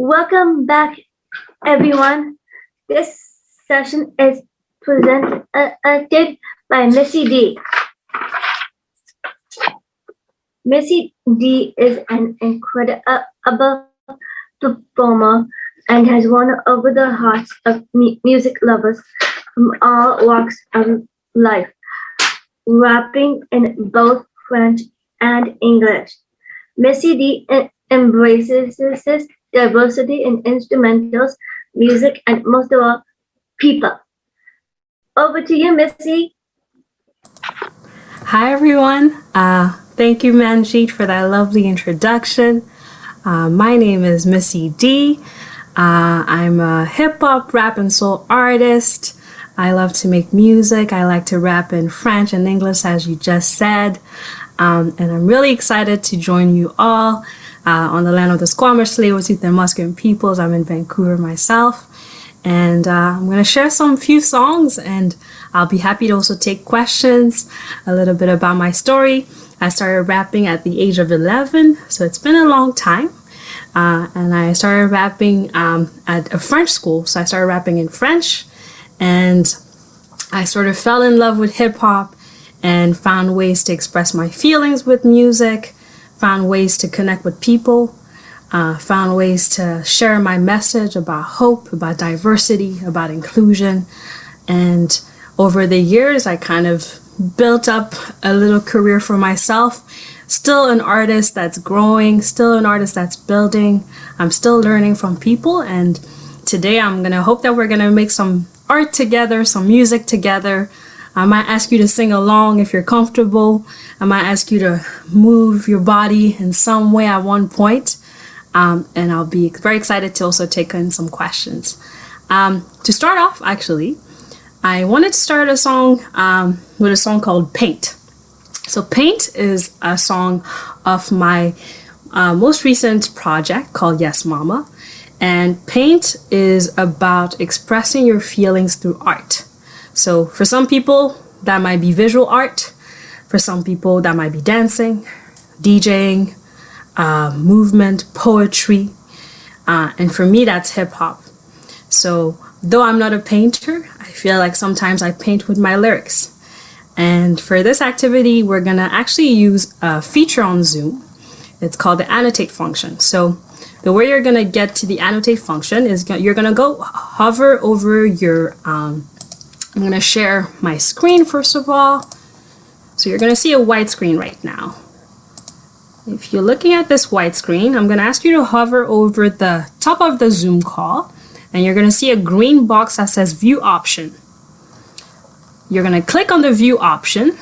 Welcome back, everyone. This session is presented by Missy D. Missy D is an incredible performer and has won over the hearts of music lovers from all walks of life, rapping in both French and English. Missy D embraces diversity in instrumentals, music, and most of all, people. Over to you, Missy. Hi, everyone. Thank you, Manjeet, for that lovely introduction. My name is Missy D. I'm a hip-hop, rap, and soul artist. I love to make music. I like to rap in French and English, as you just said. And I'm really excited to join you all on the land of the Squamish, Tsleil-Waututh, and Musqueam peoples. I'm in Vancouver myself. And I'm going to share some few songs, and I'll be happy to also take questions, a little bit about my story. I started rapping at the age of 11, so it's been a long time. And I started rapping at a French school, so I started rapping in French. And I sort of fell in love with hip-hop and found ways to express my feelings with music, found ways to connect with people, found ways to share my message about hope, about diversity, about inclusion. And over the years, I kind of built up a little career for myself. Still an artist that's growing, still an artist that's building. I'm still learning from people. And today I'm going to hope that we're going to make some art together, some music together. I might ask you to sing along if you're comfortable. I might ask you to move your body in some way at one point. And I'll be very excited to also take in some questions. To start off, actually, I wanted to start a song with a song called Paint. So Paint is a song of my most recent project called Yes Mama. And Paint is about expressing your feelings through art. So for some people, that might be visual art. For some people, that might be dancing, DJing, movement, poetry. And for me, that's hip hop. So though I'm not a painter, I feel like sometimes I paint with my lyrics. And for this activity, we're going to actually use a feature on Zoom. It's called the Annotate function. So the way you're going to get to the Annotate function is you're going to go hover over your, I'm going to share my screen first of all. So you're going to see a white screen right now. If you're looking at this white screen, I'm going to ask you to hover over the top of the Zoom call, and you're going to see a green box that says View Option. You're going to click on the View option,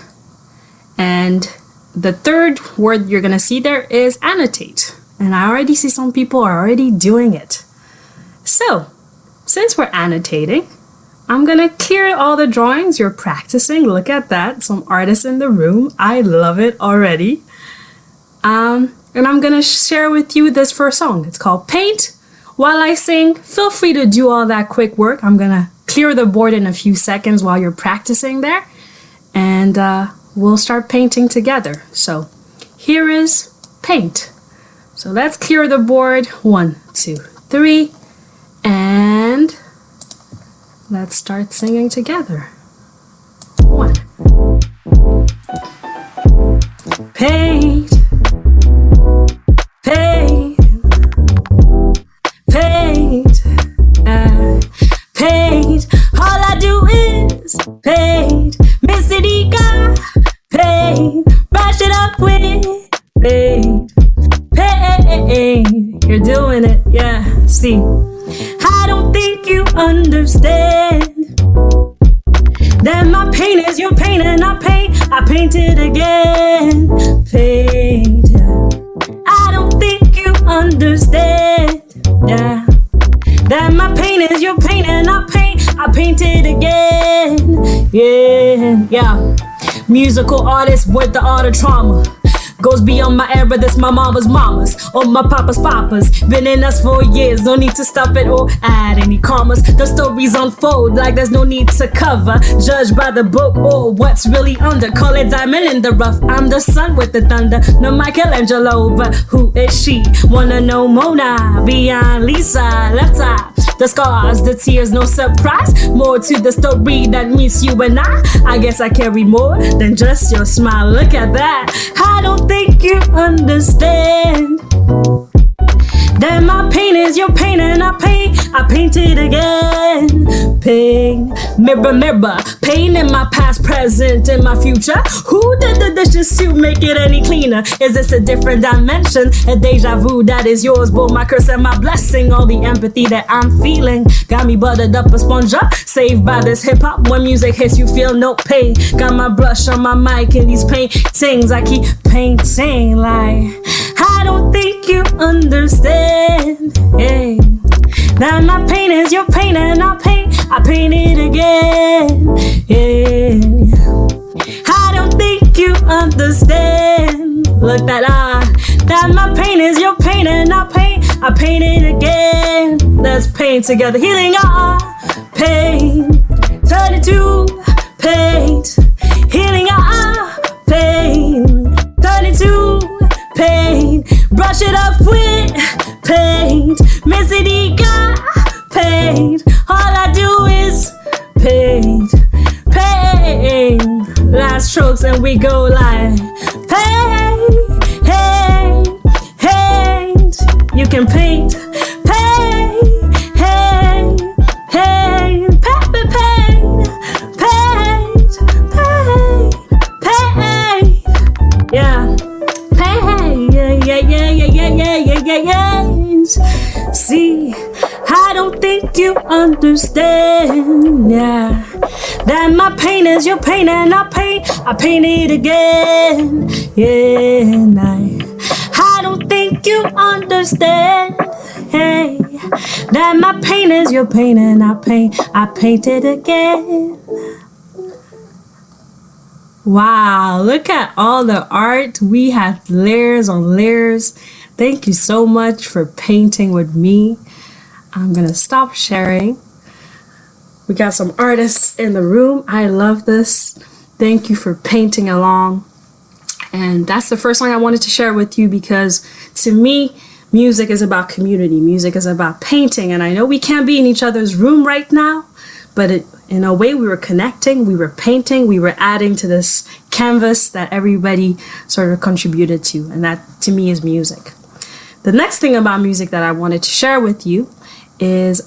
and the third word you're going to see there is Annotate. And I already see some people are already doing it. So, since we're annotating, I'm going to clear all the drawings you're practicing. Look at that. Some artists in the room. I love it already. And I'm going to share with you this first song. It's called Paint. While I sing, feel free to do all that quick work. I'm going to clear the board in a few seconds while you're practicing there. And we'll start painting together. So here is Paint. So let's clear the board. 1, 2, 3. And let's start singing together. 1. Paint. Paint. Paint. Paint. All I do is paint. Missy D got paint. Brush it up with paint. Paint. You're doing it, yeah. See, I don't think you understand that my paint is your paint, and I paint it again. Paint. I don't think you understand, yeah, that my paint is your paint, and I paint it again. Yeah. Musical artist with the art of trauma. Goes beyond my era, this my mama's mamas or my papa's papas. Been in us for years, no need to stop it or add any commas. The stories unfold like there's no need to cover. Judge by the book or what's really under. Call it diamond in the rough, I'm the sun with the thunder. No Michelangelo, but who is she? Wanna know Mona, beyond Lisa, left eye. The scars, the tears, no surprise. More to the story that meets you and I guess I carry more than just your smile. Look at that. I don't think you understand that my pain is your pain and I paint it again. Pain, mirror, mirror, pain in my past, present, and my future. Who did the dishes to make it any cleaner? Is this a different dimension? A deja vu that is yours, both my curse and my blessing. All the empathy that I'm feeling got me buttered up a sponge up. Saved by this hip hop, when music hits you feel no pain. Got my brush on my mic and these paintings I keep painting like I don't think you understand. Hey, that my pain is your pain and I paint it again. Yeah, I don't think you understand. Look that my pain is your pain and I paint it again. Let's paint together, healing our pain. Turn it to paint, healing our pain. Turn it to paint, brush it up with paint. Missy D got paint. All I do is paint, paint. Last strokes and we go like paint, paint. You can paint, paint, paint, paint, paint, paint, paint, paint. Yeah. See, I don't think you understand, yeah, that my pain is your pain and I paint it again, yeah, and I don't think you understand, hey, that my pain is your pain and I paint it again. Wow, look at all the art. We have layers on layers. Thank you so much for painting with me. I'm gonna stop sharing. We got some artists in the room. I love this. Thank you for painting along. And that's the first song I wanted to share with you because to me, music is about community. Music is about painting. And I know we can't be in each other's room right now, but in a way we were connecting, we were painting, we were adding to this canvas that everybody sort of contributed to. And that to me is music. The next thing about music that I wanted to share with you is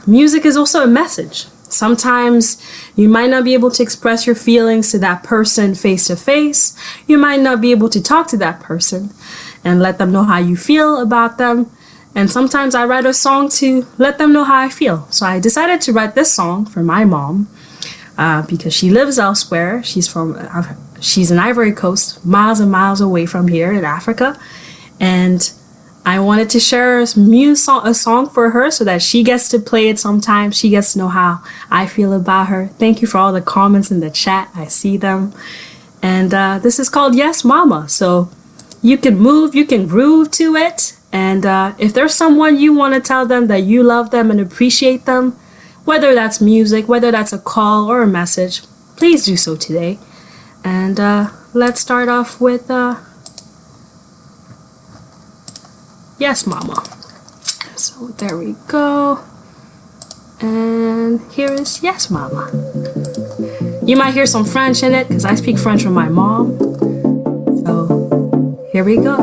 music is also a message. Sometimes you might not be able to express your feelings to that person face to face. You might not be able to talk to that person and let them know how you feel about them. And sometimes I write a song to let them know how I feel. So I decided to write this song for my mom because she lives elsewhere. She's in Ivory Coast, miles and miles away from here in Africa. And I wanted to share a song for her so that she gets to play it sometimes. She gets to know how I feel about her. Thank you for all the comments in the chat. I see them. And this is called Yes Mama. So you can move, you can groove to it. And if there's someone you want to tell them that you love them and appreciate them, whether that's music, whether that's a call or a message, please do so today. And let's start off with Yes Mama. So there we go. And here is Yes Mama. You might hear some French in it because I speak French with my mom. So here we go.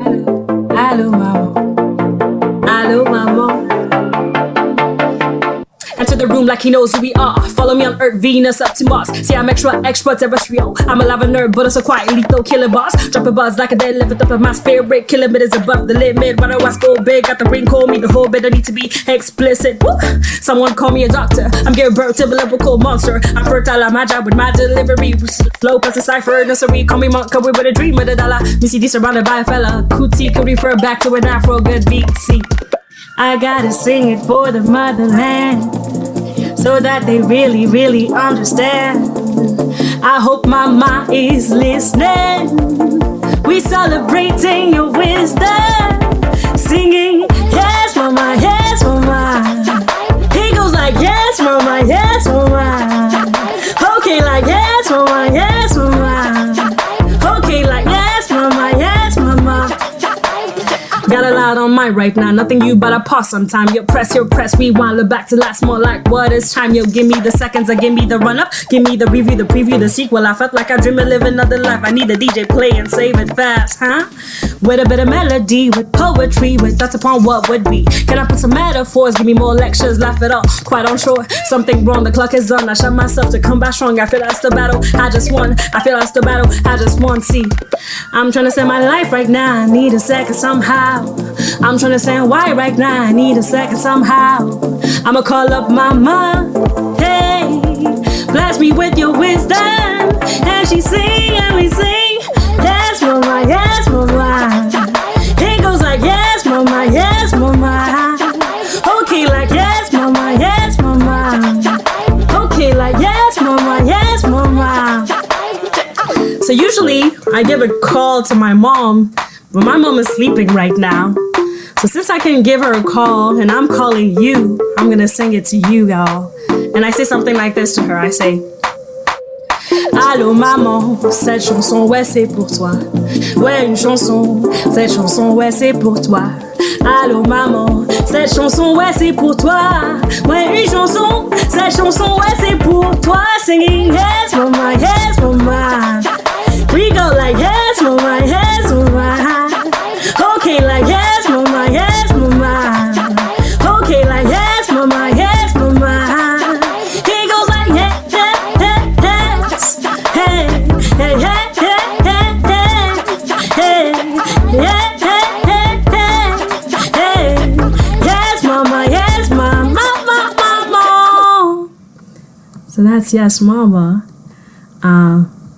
Allô, allô maman. Allô maman. Enter the room like he knows who we are. Follow me on Earth, Venus, up to Mars. See, I'm extra terrestrial. I'm a lava nerd, but also quite lethal, killing boss. Drop a buzz like a dead lift up in my spirit. Killing it is above the limit. When I was go big, got the ring, call me the whole bit. I need to be explicit. Woo! Someone call me a doctor. I'm giving birth to a lyrical monster. I'm fertile on my job with my delivery. Flow past the cipher, nursery. Call me monk, come with a dream with a dollar. Missy D surrounded by a fella. Cootie could refer back to an Afro good beat. See, I gotta sing it for the motherland, so that they really, really understand. I hope mama is listening. We celebrating your wisdom. Singing, yes, mama, yes, mama. He goes like, yes, mama, yes, mama. Okay, like, yes, mama, yes, mama. Okay, like, yes, mama, yes, mama. Got a lot on mind right now, nothing you but I pause sometime. You press, rewind, look back to last more like what is time. Yo, give me the seconds, or give me the run up, give me the review, the preview, the sequel. I felt like I dream of living another life. I need a DJ play and save it fast, huh? With a bit of melody, with poetry, with thoughts upon what would be. Can I put some metaphors, give me more lectures, laugh it off, quite unsure. Something wrong, the clock is on, I shut myself to come back strong. I feel that's the battle, I just won. I feel that's the battle, I just won. See, I'm trying to send my life right now, I need a second somehow. I'm trying to say why right now, I need a second somehow. I'ma call up mama, hey, bless me with your wisdom. And she sing and we sing, yes mama, yes mama. It goes like yes mama, yes mama. Okay, like yes mama, yes mama. Okay, like yes mama, yes mama. So usually I give a call to my mom, but my mom is sleeping right now. So since I can give her a call and I'm calling you, I'm gonna sing it to you, y'all. And I say something like this to her. I say, allô maman, cette chanson, ouais c'est pour toi. Ouais une chanson, cette chanson, ouais c'est pour toi. Allô maman, cette chanson, ouais c'est pour toi. Ouais une chanson, cette chanson, ouais c'est pour toi. Singing yes mama, yes mama. We go like yes mama, yes mama. Okay, like yes, mama, yes, mama. Okay, like yes, mama, yes, mama. He goes like yes, yes, yes, hey, hey, hey, hey, hey, hey, hey, hey, yes, mama, yes, mama, mama. So that's yes, mama.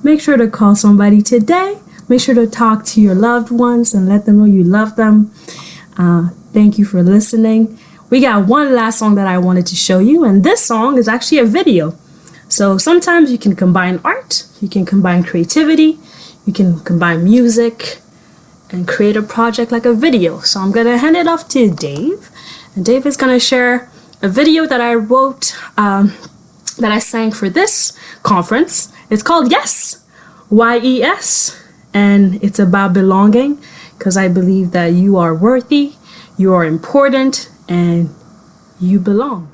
Make sure to call somebody today. Make sure to talk to your loved ones and let them know you love them. Thank you for listening. We got one last song that I wanted to show you, and this song is actually a video. So sometimes you can combine art, you can combine creativity, you can combine music and create a project like a video. So I'm going to hand it off to Dave, and Dave is going to share a video that I wrote, that I sang for this conference. It's called Yes, Y-E-S. And it's about belonging, because I believe that you are worthy, you are important, and you belong.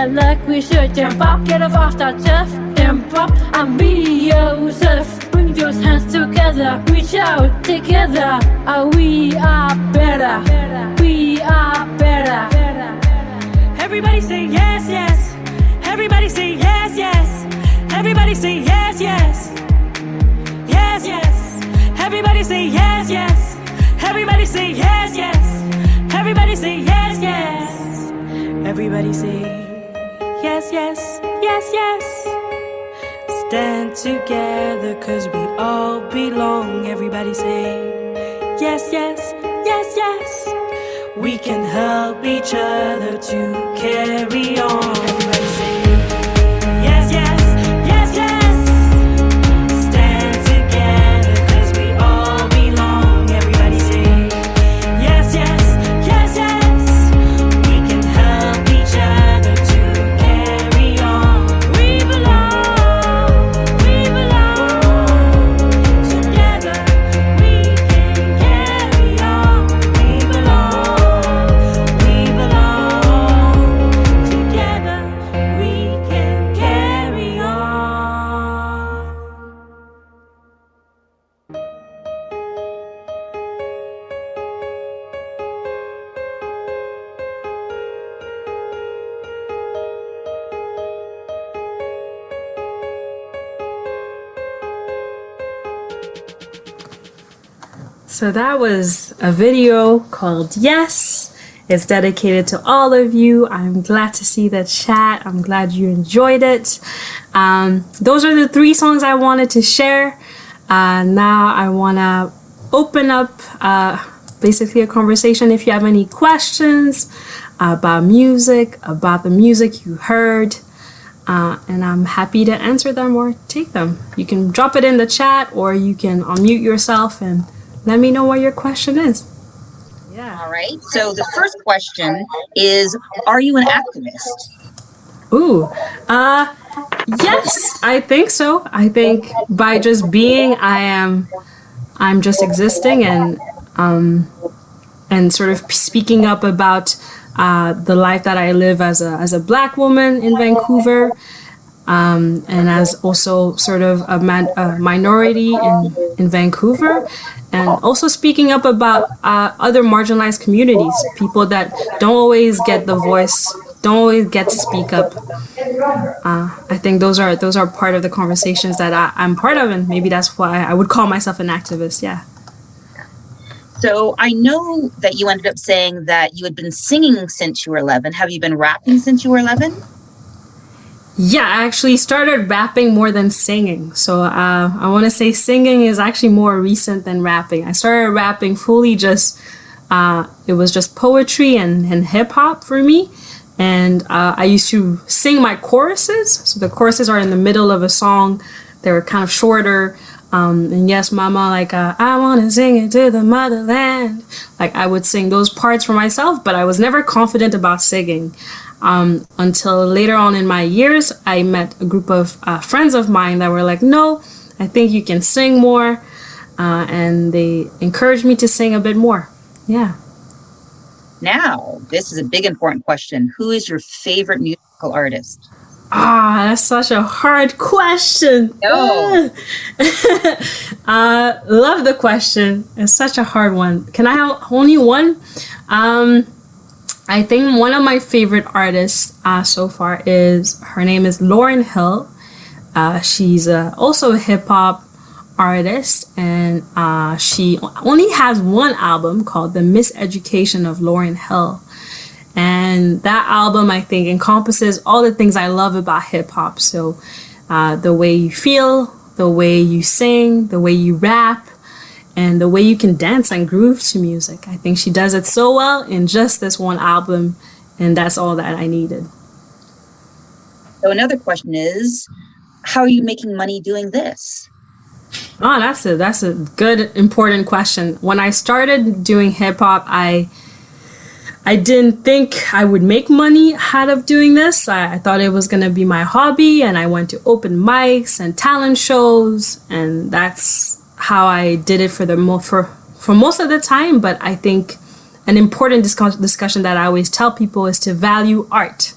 feel like we should jump up, get off that turf, jump up and be yourself. Bring those hands together, reach out together. We are better. We are better. Everybody say yes, yes. Everybody say yes, yes. Everybody say yes, yes. Yes, yes. Everybody say yes, yes. Everybody say yes, yes. Everybody say yes, yes. Everybody say yes, yes, yes, yes. Stand together, 'cause we all belong. Everybody say yes, yes, yes, yes. We can help each other to carry on. Everybody say yes, yes, yes, yes. Stand together, 'cause we all belong. Everybody say yes, yes, yes, yes. We can help each other to carry on. We belong, we belong. Together we can carry on. We belong, we belong. Together we can carry on. So that was a video called Yes. It's dedicated to all of you. I'm glad to see the chat. I'm glad you enjoyed it. Those are the 3 songs I wanted to share. Now I want to open up basically a conversation. If you have any questions about music, about the music you heard, and I'm happy to answer them or take them. You can drop it in the chat, or you can unmute yourself and let me know what your question is. Yeah. All right. So the first question is, are you an activist? Ooh. Yes, I think so. I think by just being, I'm just existing and sort of speaking up about the life that I live as a Black woman in Vancouver, and as also sort of a minority in Vancouver, and also speaking up about other marginalized communities, people that don't always get the voice, don't always get to speak up. I think those are part of the conversations that I'm part of, and maybe that's why I would call myself an activist. Yeah. So I know that you ended up saying that you had been singing since you were 11. Have you been rapping since you were 11? Yeah, I actually started rapping more than singing. So I want to say singing is actually more recent than rapping. I started rapping fully just, it was just poetry and hip hop for me. And I used to sing my choruses. So the choruses are in the middle of a song. They were kind of shorter. And yes, mama, like, I want to sing it to the motherland. Like, I would sing those parts for myself, but I was never confident about singing. Until later on in my years, I met a group of friends of mine that were like, no, I think you can sing more. And they encouraged me to sing a bit more. Yeah. Now, this is a big important question. Who is your favorite musical artist? That's such a hard question. No. Love the question. It's such a hard one. Can I have only one? I think one of my favorite artists so far her name is Lauryn Hill. She's also a hip hop artist, and she only has one album called The Miseducation of Lauryn Hill. And that album, I think, encompasses all the things I love about hip hop. So the way you feel, the way you sing, the way you rap, and the way you can dance and groove to music. I think she does it so well in just this one album, and that's all that I needed. So another question is, how are you making money doing this? Oh, that's a good, important question. When I started doing hip hop, I didn't think I would make money out of doing this. I thought it was going to be my hobby, and I went to open mics and talent shows, and that's how I did it for most of the time. But I think an important discussion that I always tell people is to value art.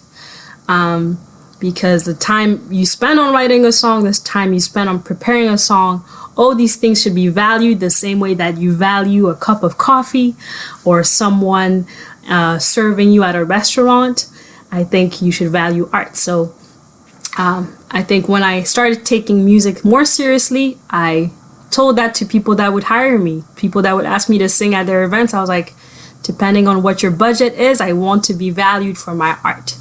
because the time you spend on writing a song, this time you spend on preparing a song, all these things should be valued the same way that you value a cup of coffee or someone serving you at a restaurant. I think you should value art. So I think when I started taking music more seriously, I told that to people that would hire me, people that would ask me to sing at their events. I was like, depending on what your budget is, I want to be valued for my art.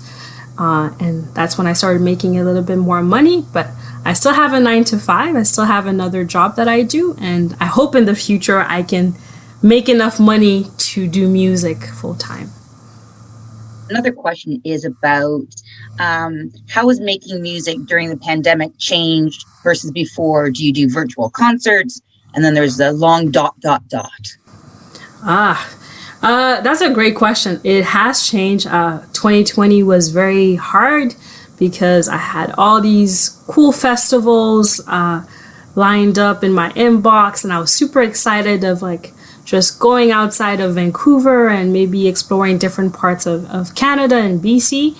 And that's when I started making a little bit more money, but I still have a 9 to 5. I still have another job that I do. And I hope in the future I can make enough money to do music full time. Another question is about how has making music during the pandemic changed versus before? Do you do virtual concerts? And then there's the long ... That's a great question. It has changed. 2020 was very hard because I had all these cool festivals lined up in my inbox, and I was super excited of like just going outside of Vancouver and maybe exploring different parts of Canada and BC,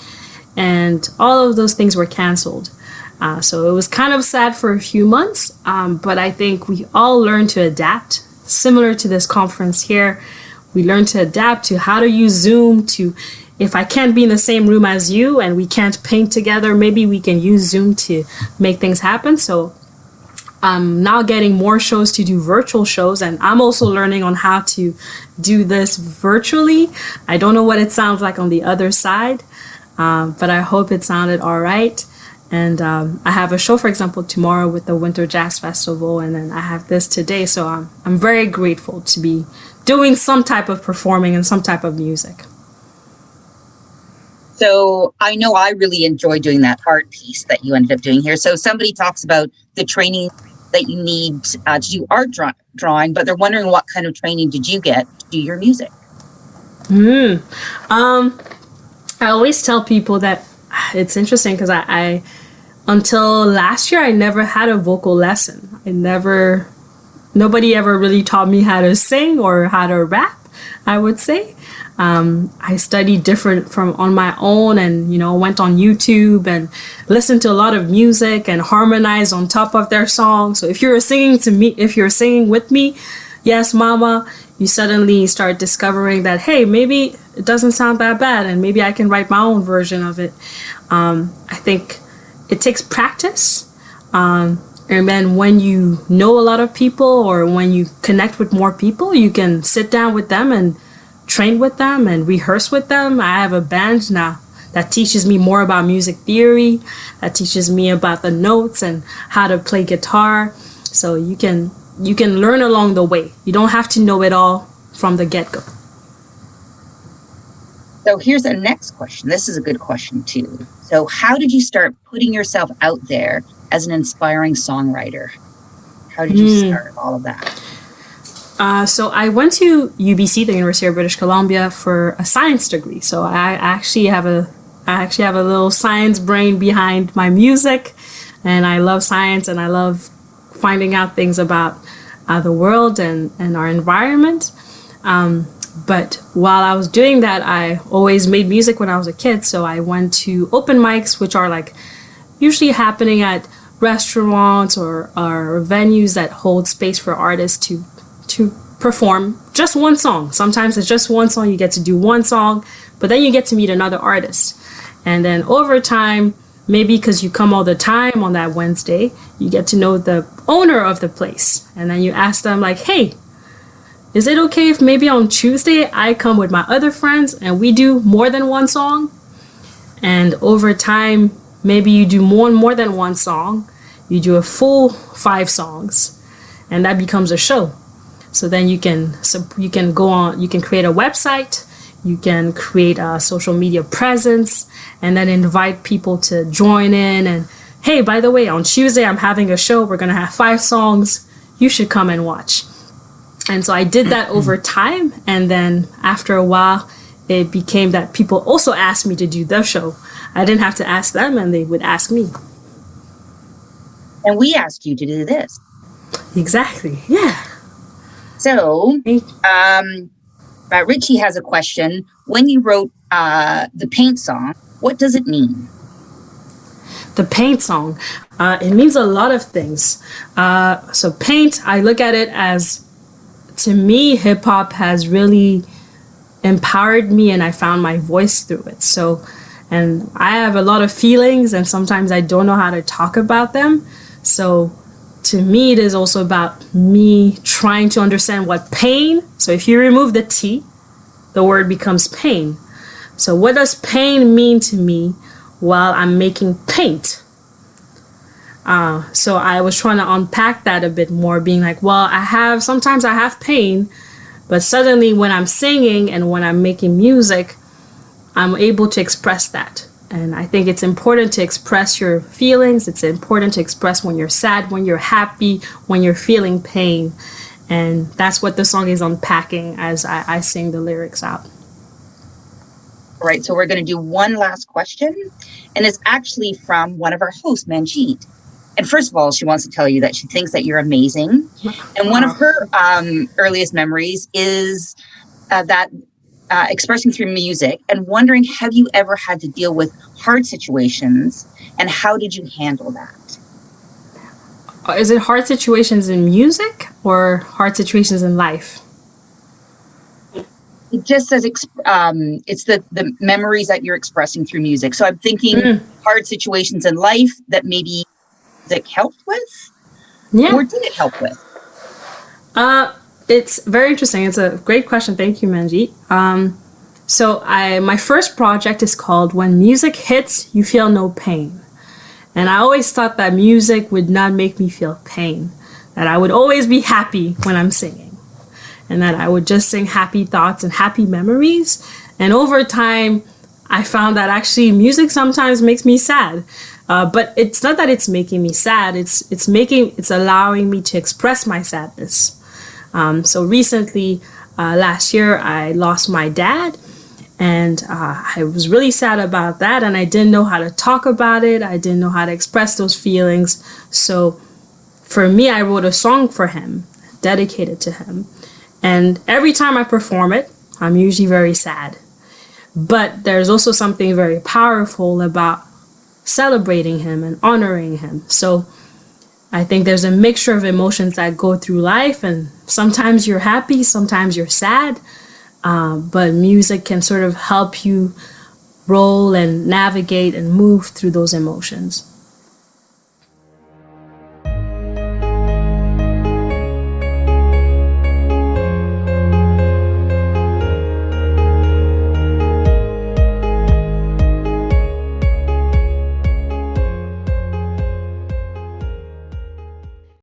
and all of those things were canceled. So it was kind of sad for a few months, but I think we all learned to adapt. Similar to this conference here, we learned to adapt to how to use Zoom. To if I can't be in the same room as you and we can't paint together, maybe we can use Zoom to make things happen. So I'm now getting more shows to do virtual shows, and I'm also learning on how to do this virtually. I don't know what it sounds like on the other side, but I hope it sounded all right. And I have a show, for example, tomorrow with the Winter Jazz Festival, and then I have this today. So I'm very grateful to be doing some type of performing and some type of music. So I know I really enjoy doing that art piece that you ended up doing here. So somebody talks about the training that you need to do art drawing, but they're wondering what kind of training did you get to do your music? I always tell people that it's interesting because I until last year, I never had a vocal lesson. Nobody ever really taught me how to sing or how to rap, I would say. I studied different from on my own, and went on YouTube and listened to a lot of music and harmonized on top of their songs. So if you're singing with me, yes, mama, you suddenly start discovering that, hey, maybe it doesn't sound that bad, and maybe I can write my own version of it. I think it takes practice. And then when you know a lot of people, or when you connect with more people, you can sit down with them and train with them and rehearse with them. I have a band now that teaches me more about music theory, that teaches me about the notes and how to play guitar. So you can learn along the way. You don't have to know it all from the get-go. So here's the next question. This is a good question too. So how did you start putting yourself out there as an inspiring songwriter? How did you start all of that? So I went to UBC, the University of British Columbia, for a science degree. So I actually have a little science brain behind my music, and I love science, and I love finding out things about the world and our environment. But while I was doing that, I always made music when I was a kid. So I went to open mics, which are like usually happening at restaurants or venues that hold space for artists to perform just one song. Sometimes it's just one song. You get to do one song, but then you get to meet another artist. And then over time, maybe because you come all the time on that Wednesday, you get to know the owner of the place. And then you ask them like, hey, is it okay if maybe on Tuesday I come with my other friends and we do more than one song? And over time, maybe you do more than one song. You do a full 5 songs, and that becomes a show. So then you can go on, you can create a website, you can create a social media presence, and then invite people to join in. And hey, by the way, on Tuesday I'm having a show. We're gonna have 5 songs. You should come and watch. And so I did that over time, and then after a while, it became that people also asked me to do the show. I didn't have to ask them, and they would ask me. And we asked you to do this. Exactly. Yeah. So, Richie has a question. When you wrote the Paint song, what does it mean? The Paint song. It means a lot of things. So Paint, I look at it as, to me, hip hop has really empowered me and I found my voice through it. So, and I have a lot of feelings and sometimes I don't know how to talk about them. So to me, it is also about me trying to understand what pain, so if you remove the T, the word becomes pain. So what does pain mean to me while I'm making paint? So I was trying to unpack that a bit more, being like, well, sometimes I have pain, but suddenly when I'm singing and when I'm making music, I'm able to express that. And I think it's important to express your feelings. It's important to express when you're sad, when you're happy, when you're feeling pain. And that's what the song is unpacking as I sing the lyrics out. All right, so we're going to do one last question, and it's actually from one of our hosts, Manjeet. And first of all, she wants to tell you that she thinks that you're amazing. And one of her earliest memories is that expressing through music, and wondering, have you ever had to deal with hard situations, and how did you handle that? Is it hard situations in music or hard situations in life? It just says it's the memories that you're expressing through music. So I'm thinking hard situations in life that maybe music helped with? Yeah. Or did it help with? It's very interesting. It's a great question. Thank you, Manjeet. So my first project is called When Music Hits, You Feel No Pain. And I always thought that music would not make me feel pain, that I would always be happy when I'm singing, and that I would just sing happy thoughts and happy memories. And over time, I found that actually music sometimes makes me sad. But it's not that it's making me sad. It's allowing me to express my sadness. So recently, last year, I lost my dad, and I was really sad about that. And I didn't know how to talk about it. I didn't know how to express those feelings. So for me, I wrote a song for him, dedicated to him. And every time I perform it, I'm usually very sad. But there's also something very powerful about celebrating him and honoring him. So I think there's a mixture of emotions that go through life, and sometimes you're happy, sometimes you're sad, but music can sort of help you roll and navigate and move through those emotions.